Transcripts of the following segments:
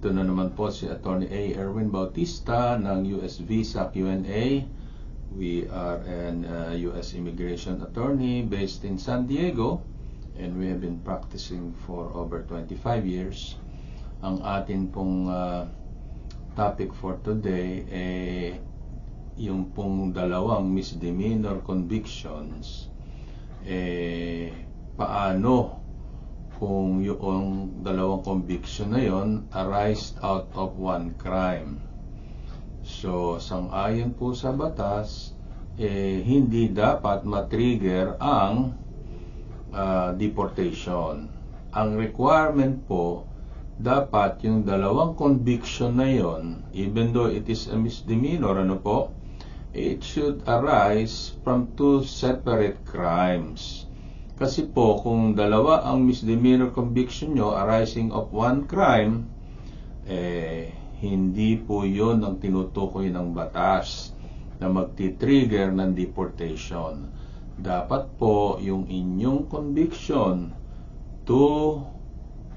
Ito na naman po si Attorney A. Erwin Bautista ng US Visa Q&A. We are an US immigration attorney based in San Diego, and we have been practicing for over 25 years. Ang atin pong topic for today ay yung pong dalawang misdemeanor convictions. Paano kung yung dalawang conviction na yon arise out of one crime? So, sang-ayon po sa batas, hindi dapat matrigger ang deportation. Ang requirement po, dapat yung dalawang conviction na yon, even though it is a misdemeanor, it should arise from two separate crimes. Kasi po, kung dalawa ang misdemeanor conviction nyo arising of one crime, hindi po yun ang tinutukoy ng batas na magti-trigger ng deportation. Dapat po yung inyong conviction, two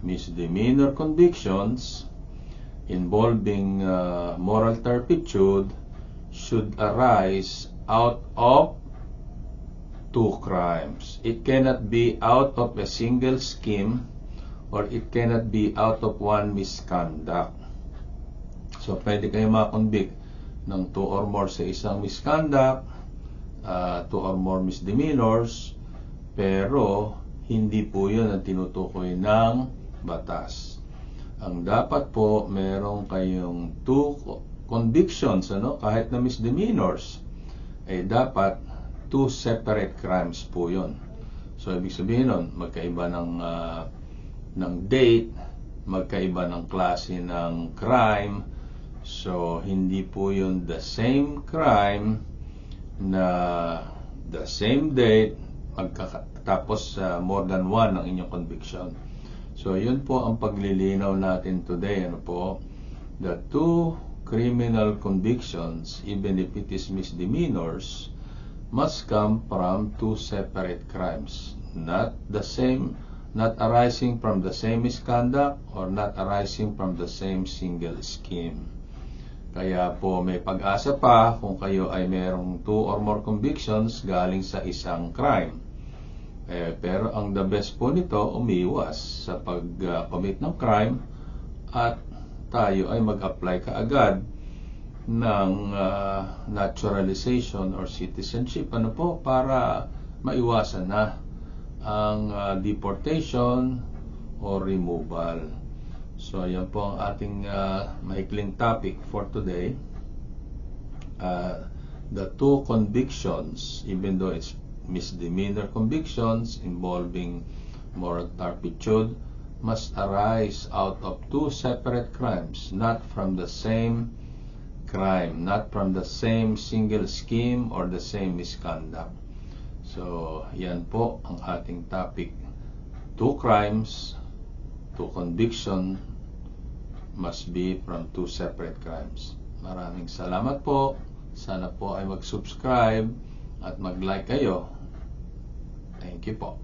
misdemeanor convictions involving moral turpitude, should arise out of two crimes. It cannot be out of a single scheme, or it cannot be out of one misconduct. So, pwede kayo makonvict ng two or more sa isang misconduct, two or more misdemeanors, pero hindi po yun ang tinutukoy ng batas. Ang dapat po, meron kayong two convictions, kahit na misdemeanors, dapat two separate crimes po yun. So, ibig sabihin nun, magkaiba ng date, magkaiba ng klase ng crime. So, hindi po yun the same crime na the same date, tapos more than one ang inyong conviction. So, yun po ang paglilinaw natin today. The two criminal convictions, even if it is misdemeanors, must come from two separate crimes, not arising from the same misconduct or not arising from the same single scheme. Kaya po may pag-asa pa kung kayo ay mayroong two or more convictions galing sa isang crime. Pero ang the best po nito, umiwas sa pag-commit ng crime at tayo ay mag-apply kaagad ng naturalization or citizenship para maiwasan na ang deportation or removal. So, yan po ang ating maikling topic for today. The two convictions, even though it's misdemeanor convictions involving moral turpitude, must arise out of two separate crimes, not from the same crime, not from the same single scheme or the same misconduct. So, yan po ang ating topic. Two crimes, two conviction must be from two separate crimes. Maraming salamat po. Sana po ay mag-subscribe at mag-like kayo. Thank you po.